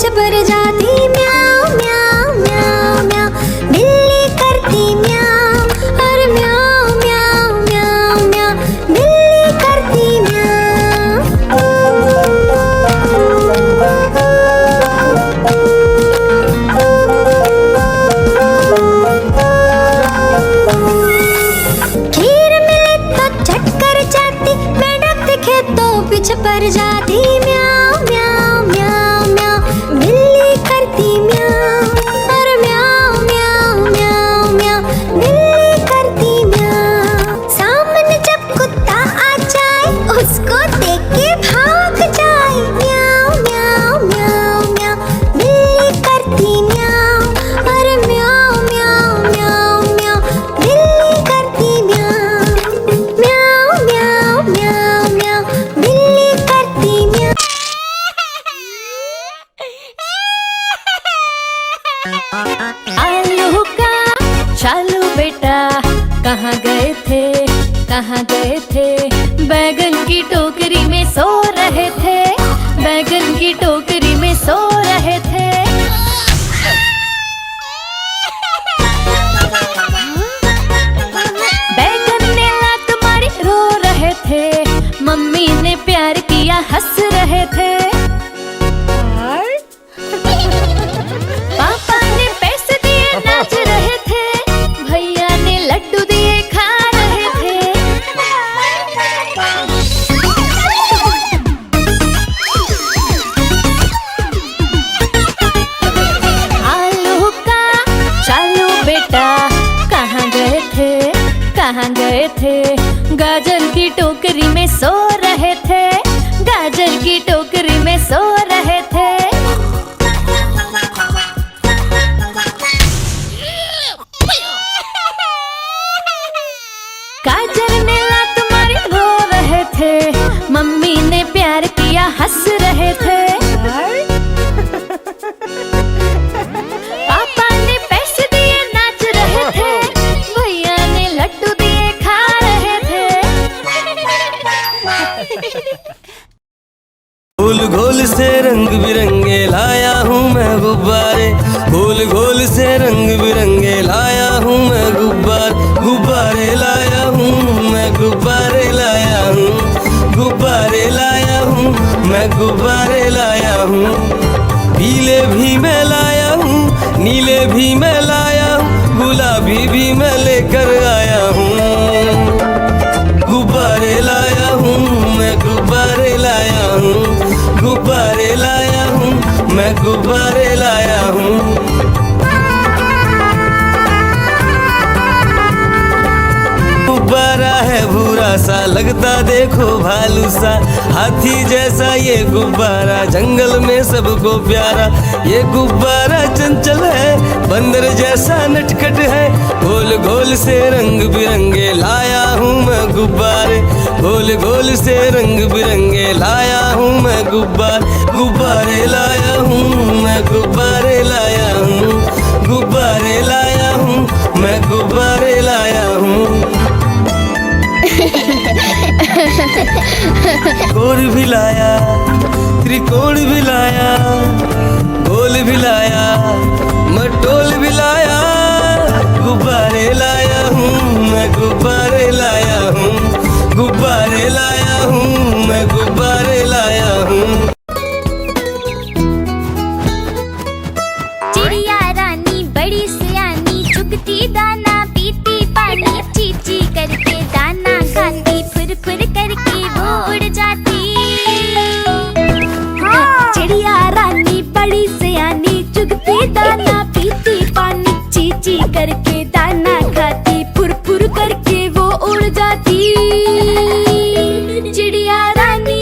पूछ पर जाती म्याऊं म्याऊं म्याऊं म्याऊं, बिल्ली करती म्याऊं, और म्याऊं म्याऊं म्याऊं म्याऊं, बिल्ली करती खीर मिले तो चक्कर जाती, मेंढक दिखे तो पीछे पर जाती म्याऊं म्याऊं म्याऊं म्याऊं, बिल्ली करती म्याऊं, और म्याऊं म्याऊं म्याऊं म्याऊं, बिल्ली करती म्याऊं। सामने जब कुत्ता आ जाए उसको देख के भाग जाए, म्याऊं म्याऊं म्याऊं म्याऊं, बिल्ली करती म्याऊं, और म्याऊं म्याऊं म्याऊं म्याऊं, बिल्ली करती म्याऊं, म्याऊं म्याऊं म्याऊं म्याऊं, बिल्ली करती म्याऊं। आलू का चालू बेटा कहाँ गए थे, कहाँ गए थे, बैगन की टोकरी में सो रहे थे, बैगन की टोकरी में सो रहे थे। बैगन ने लात मारी रो रहे थे, मम्मी ने प्यार किया हंस रहे थे। पापा ने पैसे दिए नाच रहे थे, भैया ने लड्डू दिए खा रहे थे। आलू का चालू बेटा कहाँ गए थे, कहाँ गए थे, गाजर की टोकरी में सो रहे थे, गाजर की टोकरी में सो रहे थे। गाजर ने लात मारी रो रहे थे, मम्मी ने प्यार किया हंस रहे थे। पापा ने पैसे दिए नाच रहे थे, भैया ने लड्डू दिए खा रहे थे। गोल गोल से रंग बिरंगे लाया हूँ मैं गुब्बारे, गोल गोल से रंग बिरंगे लाया हूँ मैं गुब्बारे लाया हूँ मैं, गुब्बारे लाया हूँ, गुब्बारे लाया हूँ मैं, गुब्बारे लाया हूँ। पीले भी मैं लाया हूँ, नीले भी मैं लाया हूँ, गुलाबी भी मैं लेकर आया हूँ। गुब्बारे लाया हूँ मैं, गुब्बारे लाया हूँ, गुब्बारे लाया हूँ मैं, गुब्बारे लाया हूँ। गुब्बारा है भूरा सा लगता देखो भालू सा, हाथी जैसा ये गुब्बारा जंगल में सबको प्यारा, ये गुब्बारा चंचल है बंदर जैसा नटखट है, गोल गोल से रंग बिरंगे लाया हूँ मैं गुब्बारे, गोल गोल से रंग बिरंगे लाया हूँ मैं गुब्बारे लाया हूँ मैं, गुब्बारे लाया हूँ, गुब्बारे लाया हूँ मैं, गुब्बारे लाया हूँ। गोल भी लाया, त्रिकोण भी लाया, गोल भी लाया, मटोल भी लाया, गुब्बारे लाया हूँ मैं, गुब्बारे लाया हूँ, गुब्बारे लाया हूँ मैं, गुब्बारे लाया हूँ। चिड़िया रानी बड़ी सियानी, चुगती दाना पीती पानी, चींची करके दाना खाती, फुर फुर करके वो उड़ जाती। चिड़िया रानी बड़ी सियानी, चुगती दाना पीती पानी, चींची करके दाना खाती, फुर फुर करके वो उड़ जाती। चिड़िया रानी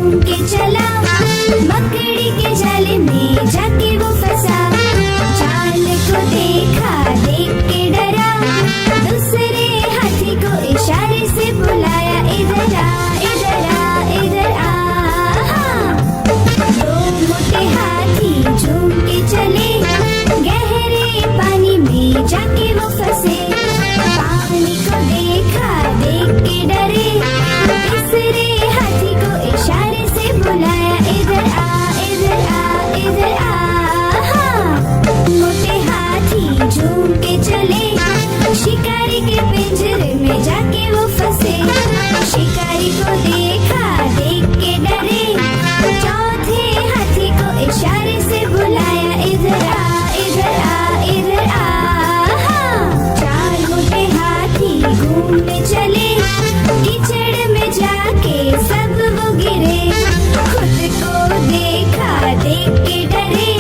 झूम के चला, मकड़ी के जाल में जाके वो फंसा। जाल को देखा, देख के डरा, दूसरे हाथी को इशारे से बुलाया, इधर आ, इधर आ, इधर आ। दो मोटे हाथी झूम के चले, गहरे पानी में जाके वो फंसे। पानी को देखा, देख के डरे, तीसरे हाथी को इशारे से बुलाया, इधर आ, इधर आ, इधर आ। मोटे हाथी झूम के चले, शिकारी के पिंजरे में जाके वो फंसे। शिकारी को देखा, देख के डरे, चौथे हाथी को इशारे से बुलाया, इधर आ, इधर आ, इधर आ। चार मोटे हाथी घूमने चले, कीचड़ में जाके सब वो गिरे। खुद को देखा, देख के डरे,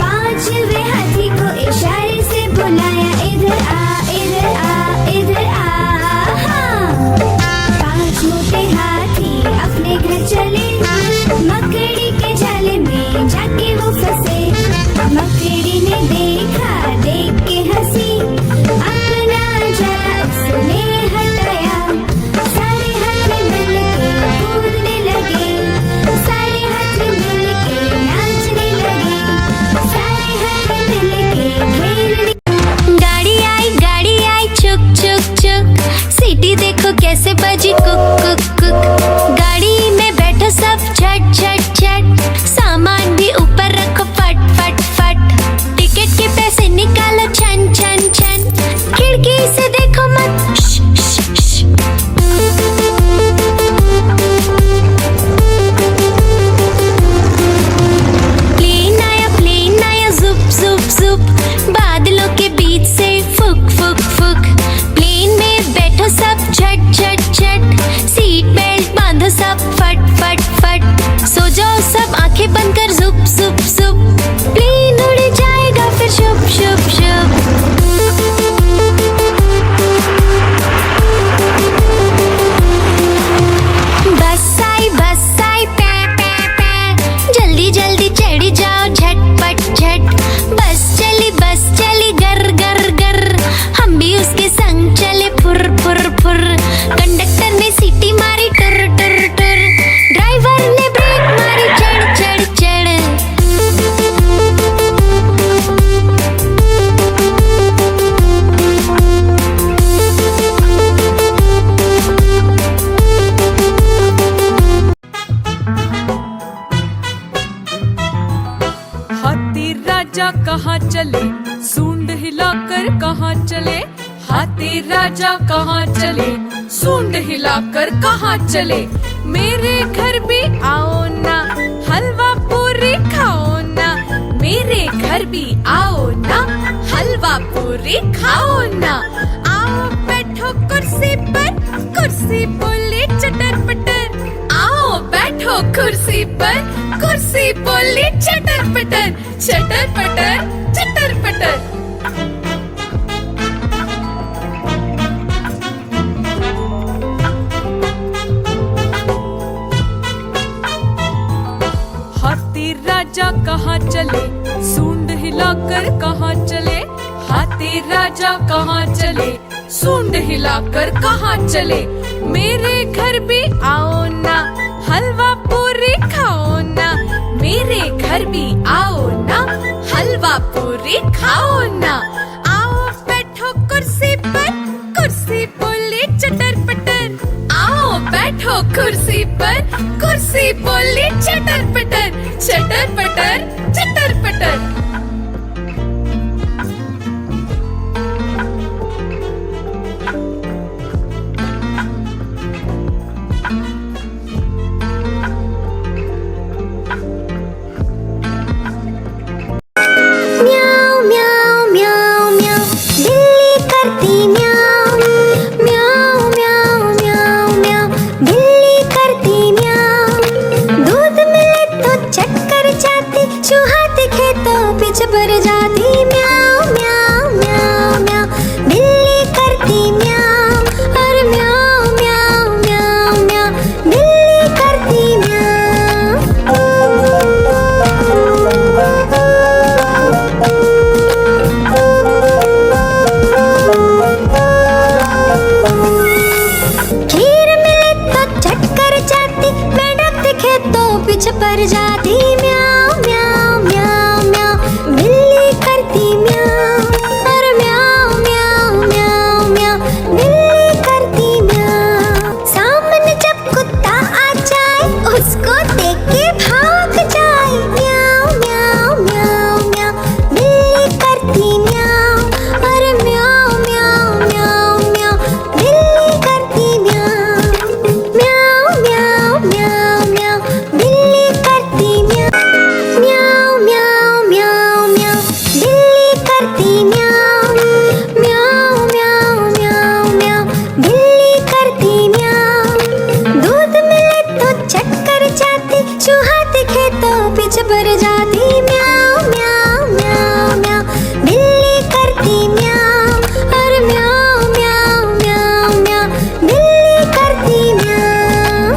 पांचवे हाथी को इशारे से बुलाया, इधर आ, इधर आ, इधर आ। पांच मोटे हाथी अपने घर चले, मकड़ी के जाल में जाके वो फंसे। मकड़ी ने देखा, देख के हंसी, अपना जाल उसने हटाया। सारे हाथी मिलके कूदने लगे, सारे हाथी मिलके नाचने लगे, सारे हाथी मिलके खेलने। गाड़ी आई चुक चुक चुक, सीटी देखो कैसे बजी कुक कुक कुक। गाड़ी में बैठो सब झट झट झट, सामान भी ऊपर रखो फट फट फट। टिकट के पैसे निकालो छन छन छन, खिड़की से देखो मत श, श, श। प्लेन आया जुप जुप जुप, बादलों के बीच से फुक फुक फुक। प्लेन में बैठो सब झट झट झट, सीट बेल्ट बांधो सब फट फट फट। सो जाओ सब आंखें बंद कर जुप जुप जुप, प्लेन उड़ जाएगा फिर शुभ शुभ शुभ। बस आई पै पै पै, जल्दी जल्दी चढ़ी जाओ झटपट झट। बस चली गर गर गर, हम भी उसके संग चले फुर फुर फुर। कंडक्टर ने सीटी मारी टुर टुर टुर, ड्राइवर ने ब्रेक मारी चढ़ चढ़ चढ़। हाथी राजा कहाँ चले, सूंड हिलाकर कहाँ चले। हाथी राजा कहाँ चले, सूंड हिलाकर कहाँ चले। मेरे घर भी आओ ना, हलवा पूरी खाओ ना। मेरे घर भी आओ ना, हलवा पूरी खाओ ना। आओ बैठो कुर्सी पर, कुर्सी बोले चटर पटर। आओ बैठो कुर्सी पर, कुर्सी बोली चटर पटर, चटर पटर, चटर पटर। हाथी राजा कहाँ चले, सूंड हिलाकर कहाँ चले। हाथी राजा कहाँ चले, सूंड हिलाकर कहाँ चले। मेरे घर भी आओ ना, हलवा पूरी खाओ ना। मेरे घर भी आओ ना, हलवा पूरी खाओ ना। आओ बैठो कुर्सी पर, कुर्सी बोली चटर पटर। आओ बैठो कुर्सी पर, कुर्सी बोली चटर पटर, चटर पटर, चटर पटर। म्याऊ म्याऊ म्याऊ म्याऊ, बिल्ली करती म्याऊ। म्याऊ म्याऊ म्याऊ म्याऊ, बिल्ली करती म्याऊ। दूध मिले तो चक्कर जाती, चूहा दिखे तो पर जाती म्याऊं म्याऊं म्याऊं म्याऊं, बिल्ली करती म्याऊं, और म्याऊं म्याऊं म्याऊं म्याऊं, बिल्ली करती म्याऊं। सामने जब कुत्ता आ जाए उसको देख के भाग जाए, म्याऊं म्याऊं म्याऊं म्याऊं, बिल्ली करती म्याऊं, और म्याऊं म्याऊं म्याऊं म्याऊं, बिल्ली करती म्याऊं। म्याऊं म्याऊं म्याऊं म्याऊं, बिल्ली करती म्याऊं। म्याऊं म्याऊं म्याऊं म्याऊं, बिल्ली करती म्याऊं। म्याऊं म्याऊं म्याऊं म्याऊं, बिल्ली करती म्याऊं। दूध मिले तो चक्कर जाती, चूहा दिखे तो पीछे पड़ जाती, म्याऊं म्याऊं म्याऊं म्याऊं, बिल्ली करती म्याऊं, और म्याऊं म्याऊं म्याऊं म्याऊं, बिल्ली करती म्याऊं।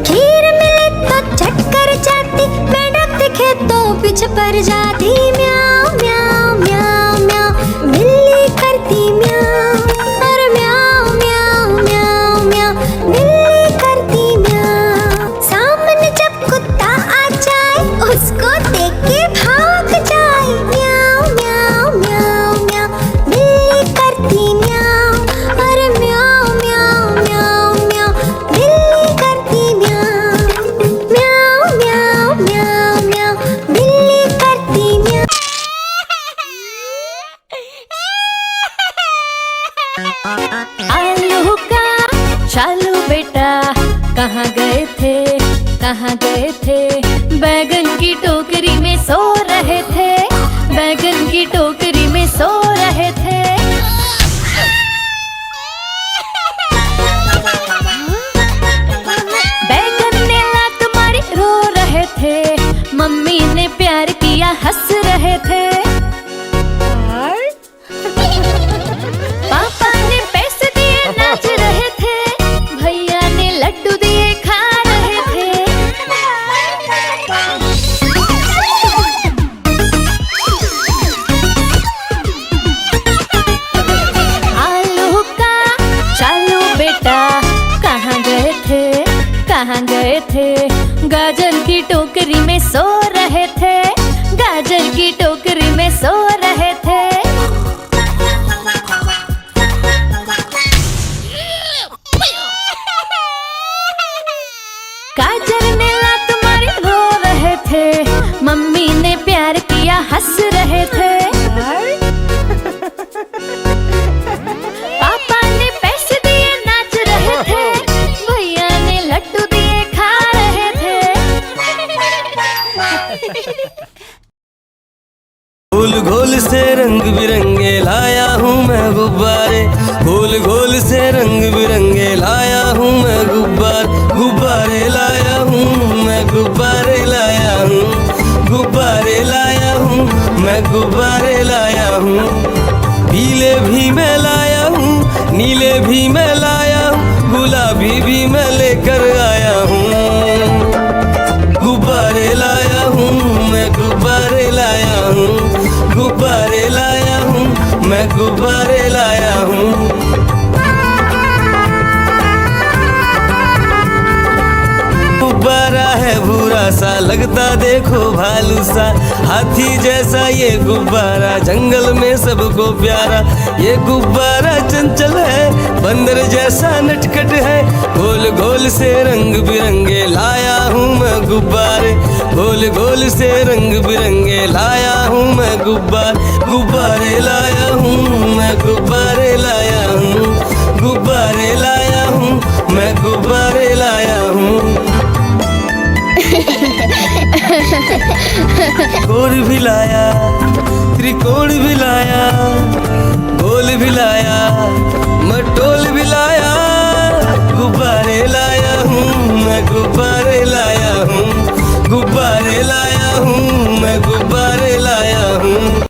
खीर मिले तो चक्कर जाती, मेंढक दिखे तो पीछे पड़ जाती, म्याऊं म्याऊं म्याऊं म्याऊं, बिल्ली करती म्याऊं, और म्याऊं म्याऊं म्याऊं म्याऊं, बिल्ली करती म्याऊं। सामने जब कुत्ता आ जाए उसको देख के भाग जाए, म्याऊं म्याऊं म्याऊं म्याऊं, बिल्ली करती म्याऊं, और म्याऊं म्याऊं म्याऊं म्याऊं, बिल्ली करती म्याऊं। म्याऊं म्याऊं म्याऊं म्याऊं, बिल्ली करती म्याऊं। आलू का चालू बेटा, कहाँ गए थे कहाँ गए थे, बैगन की टोकरी में सो रहे थे, बैगन की टोकरी में सो रहे थे। बैगन ने लात मारी रो रहे थे, मम्मी ने प्यार किया हंस रहे थे। पापा ने पैसे दिए नाच रहे थे, भैया ने लड्डू दिए खा रहे थे। आलू का चालू बेटा, कहाँ गए थे कहाँ गए थे, गाजर की टोकरी में सो रहे थे, गाजर की टोकरी में सो रहे थे। गाजर ने लात मारी रो रहे थे, मम्मी ने प्यार किया हंस रहे थे। पापा ने पैसे दिए नाच रहे थे, भैया ने लड्डू दिए खा रहे थे। गोल गोल से रंग बिरंगे लाया हूँ मैं गुब्बारे, गोल गोल से रंग बिरंगे लाया हूँ मैं गुब्बारे लाया हूँ मैं, गुब्बारे लाया हूँ, गुब्बारे लाया हूँ मैं, गुब्बारे लाया हूँ। पीले भी मैं लाया हूँ, नीले भी मैं लाया हूँ, गुलाबी भी मैं लेकर आया हूँ। गुब्बारे लाया हूँ मैं, गुब्बारे लाया हूँ, गुब्बारे लाया हूँ मैं, गुब्बारे लाया हूँ। गुब्बारा है भूरा सा, लगता देखो भालू सा, हाथी जैसा ये गुब्बारा, जंगल में सबको प्यारा। ये गुब्बारा चंचल है, बंदर जैसा नटखट है, गोल गोल से रंग बिरंगे लाया हूँ मैं गुब्बारे, गोल गोल से रंग बिरंगे लाया हूँ मैं गुब्बारे लाया हूँ मैं, गुब्बारे लाया हूँ, गुब्बारे लाया हूँ मैं, गुब्बारे लाया हूँ। गोल भी लाया, त्रिकोण भी लाया, गोल भी लाया, मटोल भी लाया, गुब्बारे लाया हूँ मैं, गुब्बारे लाया हूँ, गुब्बारे लाया हूँ मैं, गुब्बारे लाया हूँ।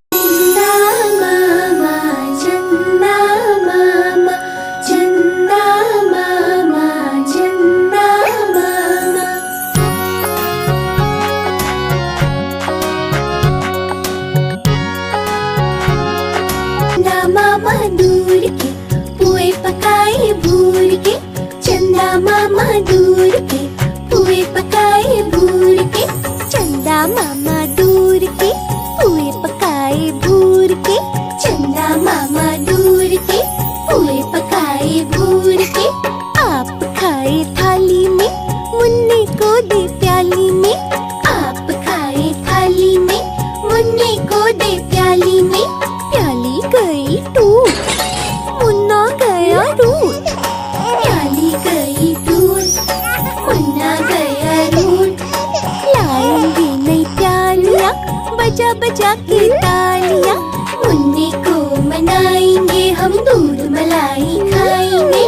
बजा के तालियां, मुन्नी को मनाएंगे हम, दूध मलाई खाएंगे।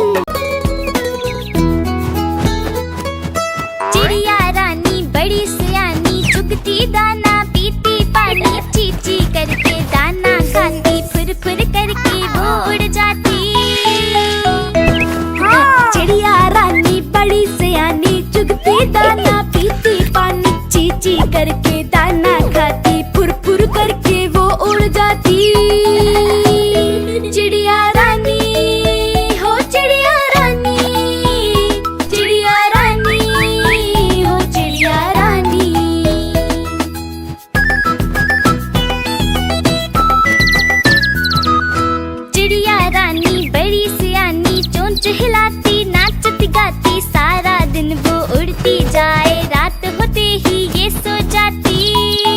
चिड़िया रानी बड़ी सियानी, चुगती दाना पीती पानी, चीची करके दाना खाती, फुर फुर करके वो उड़ जाती। चिड़िया रानी बड़ी सियानी, चुगती दाना पीती पानी, चीची करके दाना खाती, फुर फुर करके वो उड़ जाती। चिड़िया रानी हो चिड़िया रानी, चिड़िया रानी हो चिड़िया रानी। चिड़िया रानी बड़ी सियानी, चोंच हिलाती नाचती गाती, सारा दिन वो उड़ती जाए, रात होते ही ये सो जाती।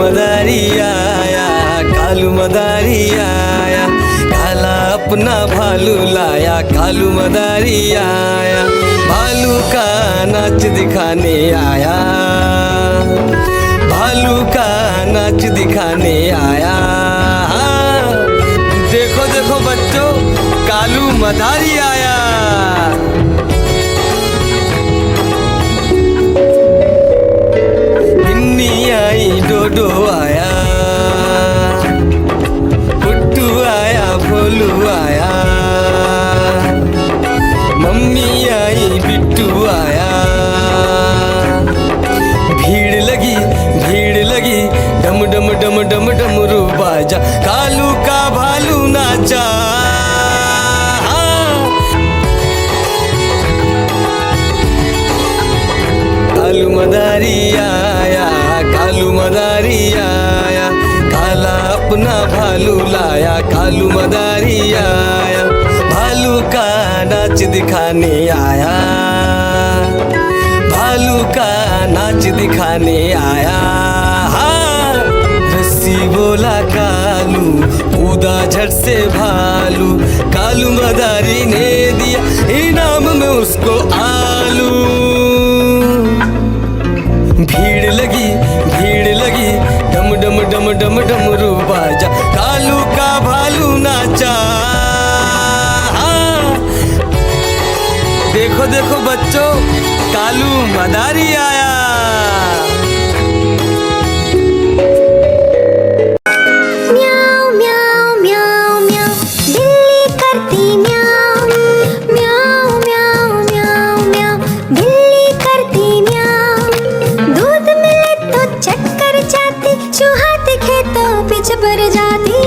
मदारी आया, कालू मदारी आया, काला अपना भालू लाया, कालू मदारी आया, भालू का नाच दिखाने आया, भालू का नाच दिखाने आया। देखो देखो बच्चों, कालू मदारी आया। गिन्नी आई, डोडो आया, गुड्डू आया, भोलू आया, मम्मी आई, बिट्टू आया। भीड़ लगी, भीड़ लगी, डम डम डम डम डमरू बाजा, कालू का भालू नाचा। कालू मदारी आया, कालू मदारी आया, काला अपना भालू लाया, कालू मदारी आया, भालू का नाच दिखाने आया, भालू का नाच दिखाने आया। रस्सी बोला कालू, कूदा झट से भालू, कालू मदारी ने दिया इनाम में उसको आलू। भीड़ लगी, भीड़ लगी, डम डम डम डम डमरू बाजा, कालू का भालू नाचा। देखो देखो बच्चों, कालू मदारी आया। म्याऊ म्याऊ म्याऊ म्याऊ, बिल्ली करती म्याऊ, म्याऊ म्याऊ म्याऊ म्याऊ, बिल्ली करती म्याऊ। दूध मिले तो चक्कर जाती, चूहा दिखे तो पीछे पड़ जाती।